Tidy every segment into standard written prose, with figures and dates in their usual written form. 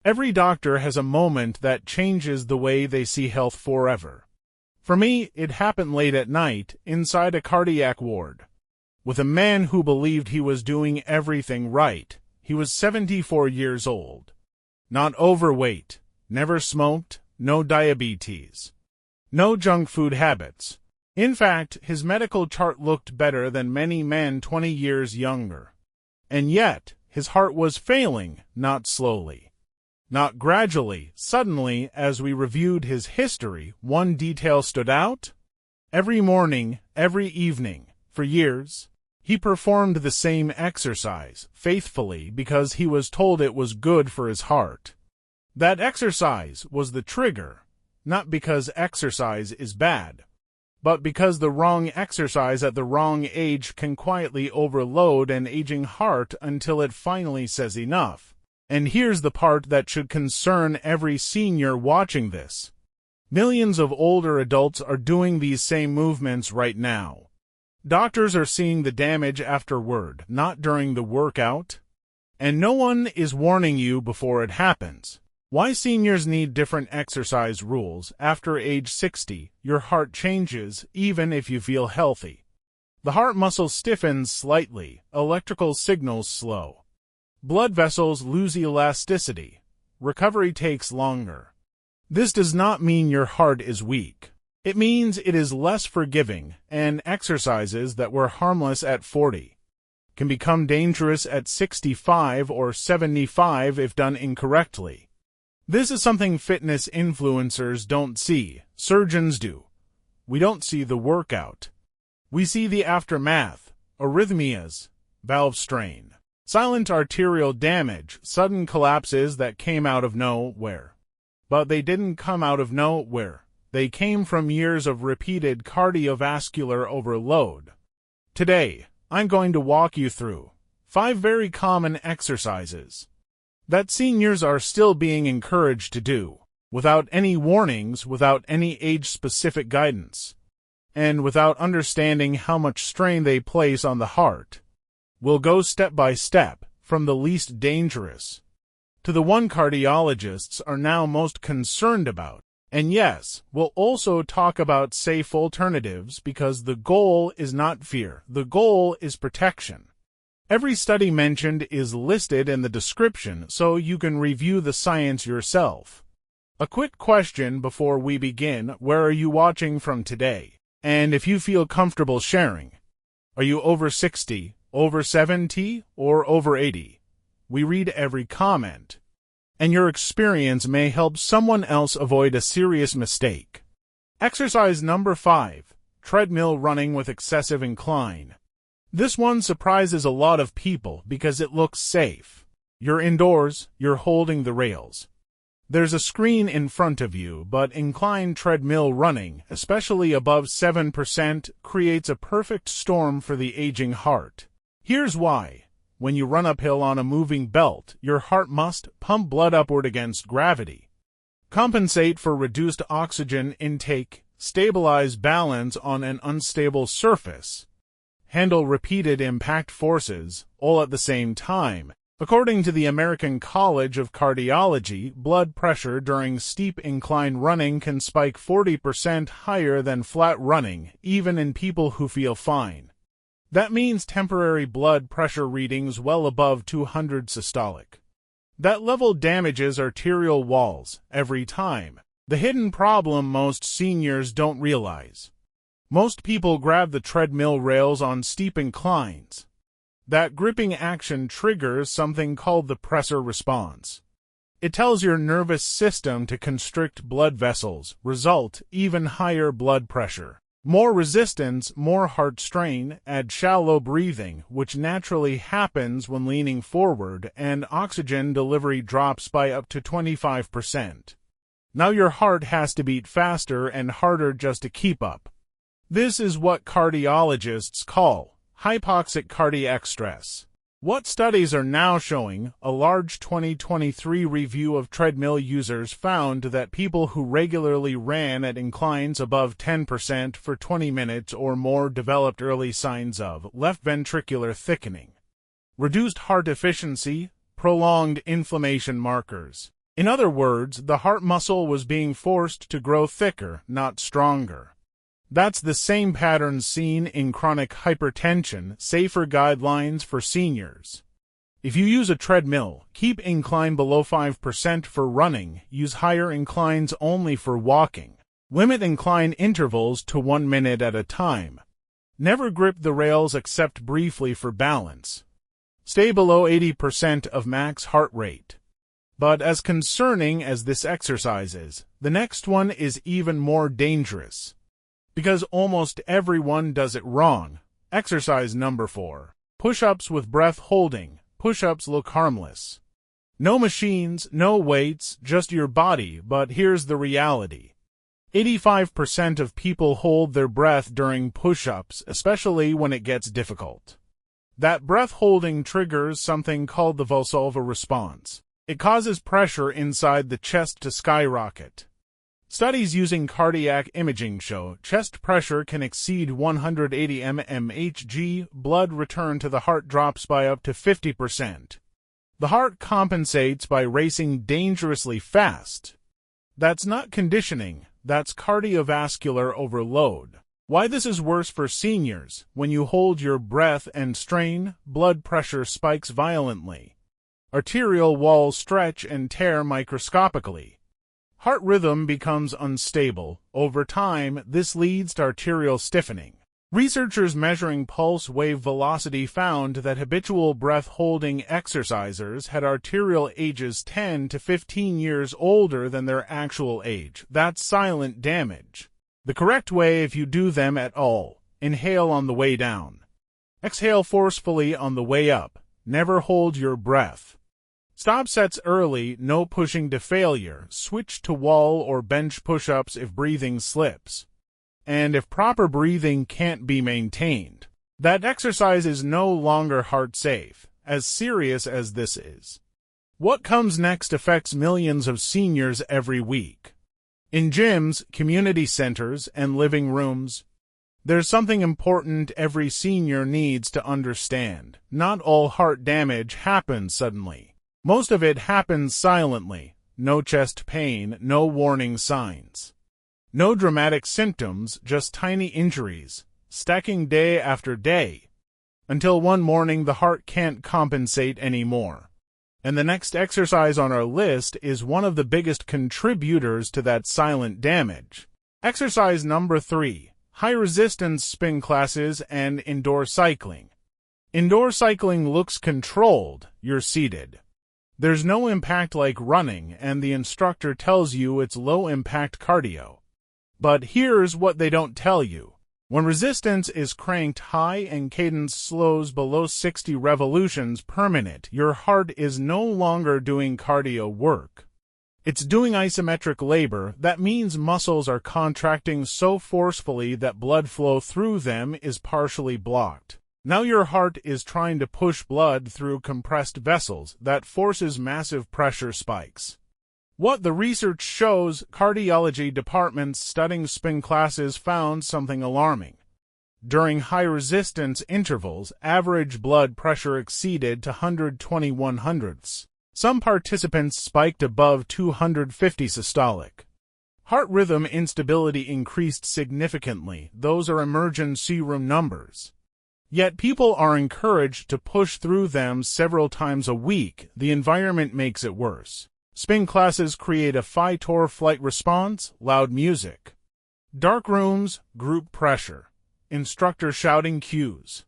Every doctor has a moment that changes the way they see health forever. For me, it happened late at night, inside a cardiac ward, with a man who believed he was doing everything right. He was 74 years old. Not overweight, never smoked, no diabetes, no junk food habits. In fact, his medical chart looked better than many men 20 years younger. And yet, his heart was failing, not slowly, not gradually. Suddenly, as we reviewed his history, one detail stood out. Every morning, every evening, for years, he performed the same exercise faithfully because he was told it was good for his heart. That exercise was the trigger, not because exercise is bad, but because the wrong exercise at the wrong age can quietly overload an aging heart until it finally says enough. And here's the part that should concern every senior watching this. Millions of older adults are doing these same movements right now. Doctors are seeing the damage afterward, not during the workout. And no one is warning you before it happens. Why seniors need different exercise rules. After age 60, your heart changes even if you feel healthy. The heart muscle stiffens slightly, electrical signals slow. Blood vessels lose elasticity. Recovery takes longer. This does not mean your heart is weak. It means it is less forgiving, and exercises that were harmless at 40 can become dangerous at 65 or 75 if done incorrectly. This is something fitness influencers don't see, surgeons do. We don't see the workout. We see the aftermath: arrhythmias, valve strain, silent arterial damage, sudden collapses that came out of nowhere. But they didn't come out of nowhere. They came from years of repeated cardiovascular overload. Today, I'm going to walk you through 5 very common exercises that seniors are still being encouraged to do, without any warnings, without any age-specific guidance, and without understanding how much strain they place on the heart. We'll go step by step, from the least dangerous to the one cardiologists are now most concerned about. And yes, we'll also talk about safe alternatives because the goal is not fear, the goal is protection. Every study mentioned is listed in the description so you can review the science yourself. A quick question before we begin: where are you watching from today? And if you feel comfortable sharing, are you over 60, over 70, or over 80? We read every comment, and your experience may help someone else avoid a serious mistake. Exercise number 5, treadmill running with excessive incline. This one surprises a lot of people because it looks safe. You're indoors, you're holding the rails. There's a screen in front of you, but incline treadmill running, especially above 7%, creates a perfect storm for the aging heart. Here's why. When you run uphill on a moving belt, your heart must pump blood upward against gravity, compensate for reduced oxygen intake, stabilize balance on an unstable surface, handle repeated impact forces, all at the same time. According to the American College of Cardiology, blood pressure during steep incline running can spike 40% higher than flat running, even in people who feel fine. That means temporary blood pressure readings well above 200 systolic. That level damages arterial walls every time. The hidden problem most seniors don't realize. Most people grab the treadmill rails on steep inclines. That gripping action triggers something called the pressor response. It tells your nervous system to constrict blood vessels, result even higher blood pressure. More resistance, more heart strain, add shallow breathing, which naturally happens when leaning forward, and oxygen delivery drops by up to 25%. Now your heart has to beat faster and harder just to keep up. This is what cardiologists call hypoxic cardiac stress. What studies are now showing? A large 2023 review of treadmill users found that people who regularly ran at inclines above 10% for 20 minutes or more developed early signs of left ventricular thickening, reduced heart efficiency, prolonged inflammation markers, In other words, the heart muscle was being forced to grow thicker, not stronger. That's the same pattern seen in chronic hypertension, safer guidelines for seniors. If you use a treadmill, keep incline below 5% for running, use higher inclines only for walking. Limit incline intervals to 1 minute at a time. Never grip the rails except briefly for balance. Stay below 80% of max heart rate. But as concerning as this exercise is, the next one is even more dangerous. Because almost everyone does it wrong. Exercise number 4. Push-ups with breath holding. Push-ups look harmless. No machines, no weights, just your body, but here's the reality. 85% of people hold their breath during push-ups, especially when it gets difficult. That breath holding triggers something called the Valsalva response. It causes pressure inside the chest to skyrocket. Studies using cardiac imaging show chest pressure can exceed 180 mmHg, blood return to the heart drops by up to 50%. The heart compensates by racing dangerously fast. That's not conditioning, that's cardiovascular overload. Why this is worse for seniors: when you hold your breath and strain, blood pressure spikes violently. Arterial walls stretch and tear microscopically. Heart rhythm becomes unstable. Over time, this leads to arterial stiffening. Researchers measuring pulse wave velocity found that habitual breath-holding exercisers had arterial ages 10 to 15 years older than their actual age. That's silent damage. The correct way, if you do them at all: inhale on the way down. Exhale forcefully on the way up. Never hold your breath. Stop sets early, no pushing to failure. Switch to wall or bench push-ups if breathing slips. And if proper breathing can't be maintained, that exercise is no longer heart safe, as serious as this is. What comes next affects millions of seniors every week. In gyms, community centers, and living rooms, there's something important every senior needs to understand. Not all heart damage happens suddenly. Most of it happens silently. No chest pain, no warning signs. No dramatic symptoms, just tiny injuries, stacking day after day, until one morning the heart can't compensate anymore. And the next exercise on our list is one of the biggest contributors to that silent damage. Exercise number 3. High-resistance spin classes and indoor cycling. Indoor cycling looks controlled. You're seated. There's no impact like running, and the instructor tells you it's low-impact cardio. But here's what they don't tell you. When resistance is cranked high and cadence slows below 60 revolutions per minute, your heart is no longer doing cardio work. It's doing isometric labor. That means muscles are contracting so forcefully that blood flow through them is partially blocked. Now your heart is trying to push blood through compressed vessels. That forces massive pressure spikes. What the research shows, cardiology departments studying spin classes found something alarming. During high-resistance intervals, average blood pressure exceeded to 120/100ths. Some participants spiked above 250 systolic. Heart rhythm instability increased significantly. Those are emergency room numbers. Yet people are encouraged to push through them several times a week. The environment makes it worse. Spin classes create a fight-or-flight response, loud music. Dark rooms, group pressure. Instructor shouting cues.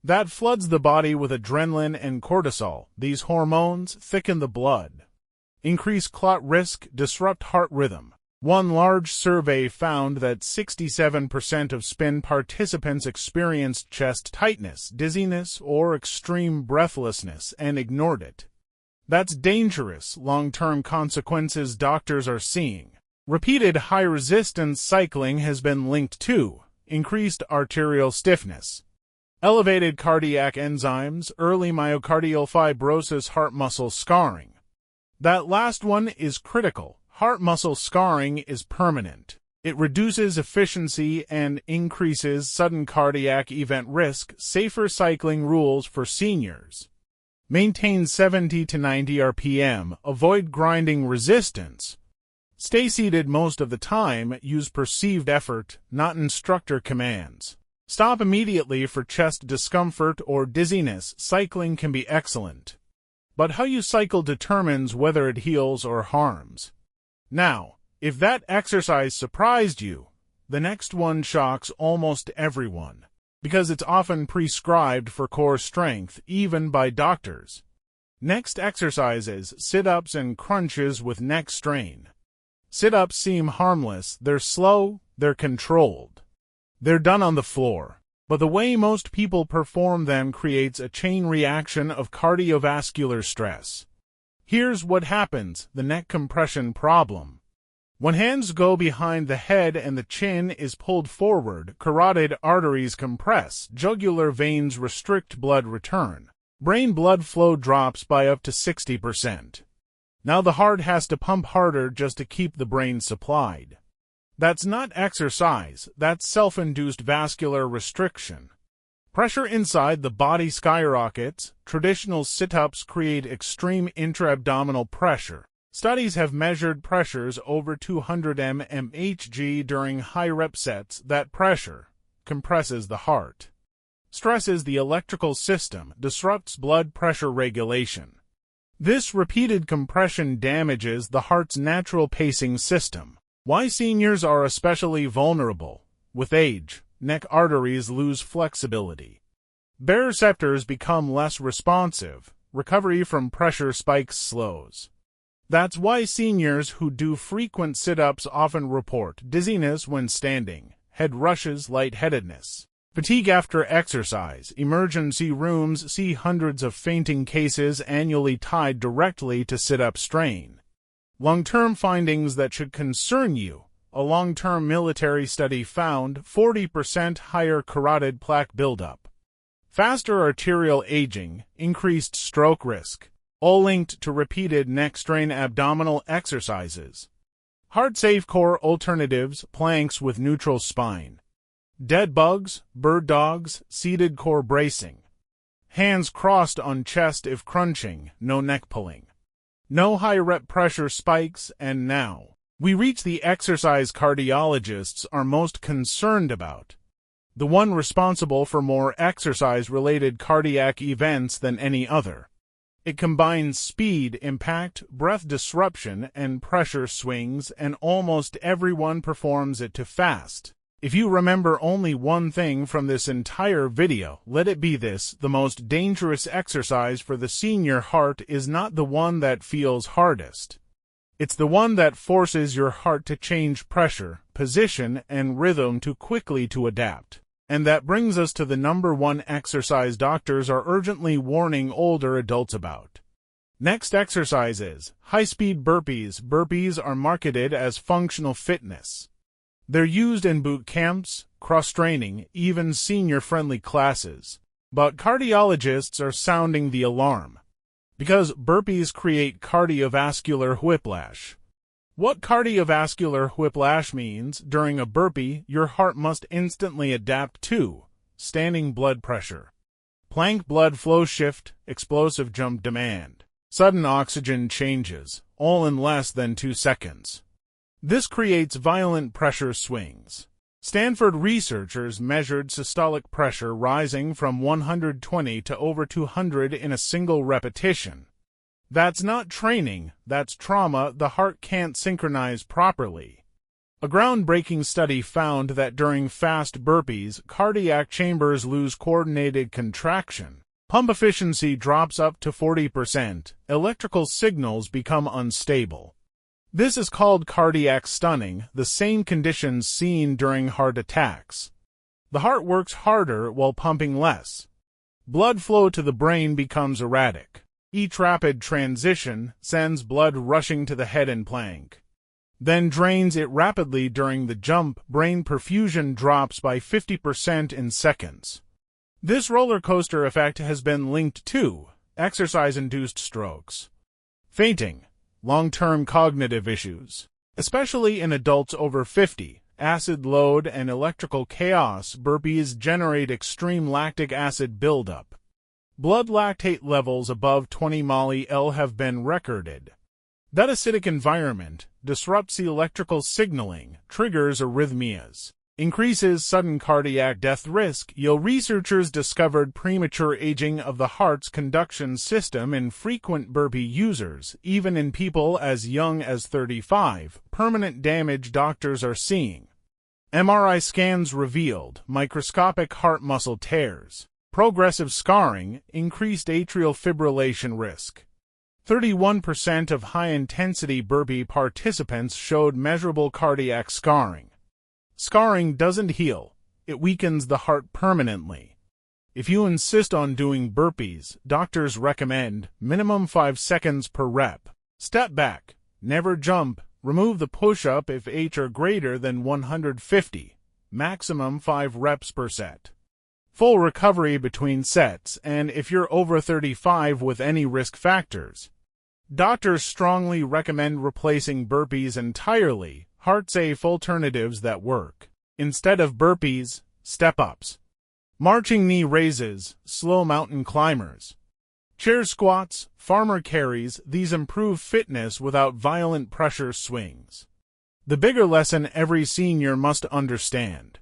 That floods the body with adrenaline and cortisol. These hormones thicken the blood, increase clot risk, disrupt heart rhythm. One large survey found that 67% of spin participants experienced chest tightness, dizziness, or extreme breathlessness and ignored it. That's dangerous long-term consequences doctors are seeing. Repeated high-resistance cycling has been linked to increased arterial stiffness, elevated cardiac enzymes, early myocardial fibrosis, heart muscle scarring. That last one is critical. Heart muscle scarring is permanent. It reduces efficiency and increases sudden cardiac event risk. Safer cycling rules for seniors. Maintain 70 to 90 RPM. Avoid grinding resistance. Stay seated most of the time. Use perceived effort, not instructor commands. Stop immediately for chest discomfort or dizziness. Cycling can be excellent, but how you cycle determines whether it heals or harms. Now, if that exercise surprised you, the next one shocks almost everyone, because it's often prescribed for core strength, even by doctors. Next exercises: sit-ups and crunches with neck strain. Sit-ups seem harmless. They're slow, they're controlled. They're done on the floor, but the way most people perform them creates a chain reaction of cardiovascular stress. Here's what happens: the neck compression problem. When hands go behind the head and the chin is pulled forward, carotid arteries compress, jugular veins restrict blood return. Brain blood flow drops by up to 60%. Now the heart has to pump harder just to keep the brain supplied. That's not exercise, that's self-induced vascular restriction. Pressure inside the body skyrockets. Traditional sit-ups create extreme intra-abdominal pressure. Studies have measured pressures over 200 mmHg during high-rep sets. That pressure compresses the heart, stresses the electrical system, disrupts blood pressure regulation. This repeated compression damages the heart's natural pacing system. Why seniors are especially vulnerable. With age, neck arteries lose flexibility. Baroreceptors become less responsive. Recovery from pressure spikes slows. That's why seniors who do frequent sit-ups often report dizziness when standing, head rushes, lightheadedness, fatigue after exercise. Emergency rooms see hundreds of fainting cases annually tied directly to sit-up strain. Long-term findings that should concern you. A long-term military study found 40% higher carotid plaque buildup, faster arterial aging, increased stroke risk, all linked to repeated neck strain. Abdominal exercises. Heart-safe core alternatives: planks with neutral spine, dead bugs, bird dogs, seated core bracing, hands crossed on chest if crunching, no neck pulling, no high-rep pressure spikes. And now, we reach the exercise cardiologists are most concerned about, the one responsible for more exercise-related cardiac events than any other. It combines speed, impact, breath disruption, and pressure swings, and almost everyone performs it too fast. If you remember only one thing from this entire video, let it be this: the most dangerous exercise for the senior heart is not the one that feels hardest. It's the one that forces your heart to change pressure, position, and rhythm too quickly to adapt. And that brings us to the number one exercise doctors are urgently warning older adults about. Next exercise is high-speed burpees. Burpees are marketed as functional fitness. They're used in boot camps, cross-training, even senior-friendly classes. But cardiologists are sounding the alarm, because burpees create cardiovascular whiplash. What cardiovascular whiplash means: during a burpee, your heart must instantly adapt to standing blood pressure, plank blood flow shift, explosive jump demand, sudden oxygen changes, all in less than 2 seconds. This creates violent pressure swings. Stanford researchers measured systolic pressure rising from 120 to over 200 in a single repetition. That's not training, that's trauma. The heart can't synchronize properly. A groundbreaking study found that during fast burpees, cardiac chambers lose coordinated contraction. Pump efficiency drops up to 40%. Electrical signals become unstable. This is called cardiac stunning, the same conditions seen during heart attacks. The heart works harder while pumping less. Blood flow to the brain becomes erratic. Each rapid transition sends blood rushing to the head and plank, then drains it rapidly during the jump. Brain perfusion drops by 50% in seconds. This roller coaster effect has been linked to exercise-induced strokes, fainting, long-term cognitive issues, especially in adults over 50, acid load and electrical chaos. Burpees generate extreme lactic acid buildup. Blood lactate levels above 20 mol/L have been recorded. That acidic environment disrupts the electrical signaling, triggers arrhythmias, increases sudden cardiac death risk. Researchers discovered premature aging of the heart's conduction system in frequent burpee users, even in people as young as 35. Permanent damage doctors are seeing. MRI scans revealed microscopic heart muscle tears, progressive scarring, increased atrial fibrillation risk. 31% of high-intensity burpee participants showed measurable cardiac scarring. Scarring doesn't heal, it weakens the heart permanently. If you insist on doing burpees, doctors recommend minimum 5 seconds per rep. Step back, never jump, remove the push-up if H are greater than 150, maximum 5 reps per set. Full recovery between sets, and if you're over 35 with any risk factors, doctors strongly recommend replacing burpees entirely. Heart-safe alternatives that work. Instead of burpees, step-ups. Marching knee raises, slow mountain climbers. Chair squats, farmer carries, these improve fitness without violent pressure swings. The bigger lesson every senior must understand.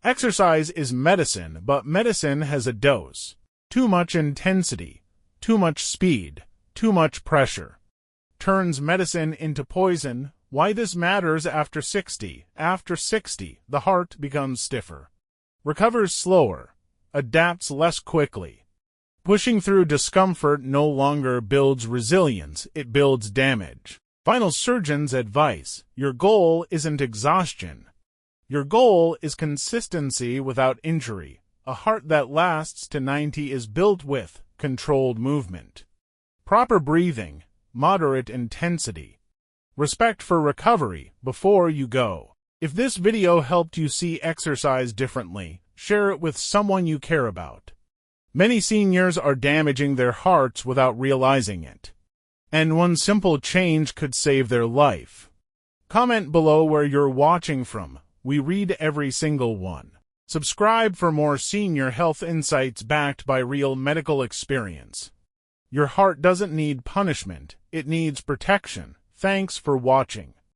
Exercise is medicine, but medicine has a dose. Too much intensity, too much speed, too much pressure turns medicine into poison. Why this matters after 60. After 60, the heart becomes stiffer, recovers slower, adapts less quickly. Pushing through discomfort no longer builds resilience, it builds damage. Final surgeon's advice: your goal isn't exhaustion. Your goal is consistency without injury. A heart that lasts to 90 is built with controlled movement, proper breathing, moderate intensity, respect for recovery before you go. If this video helped you see exercise differently, share it with someone you care about. Many seniors are damaging their hearts without realizing it, and one simple change could save their life. Comment below where you're watching from. We read every single one. Subscribe for more senior health insights backed by real medical experience. Your heart doesn't need punishment, it needs protection. Thanks for watching.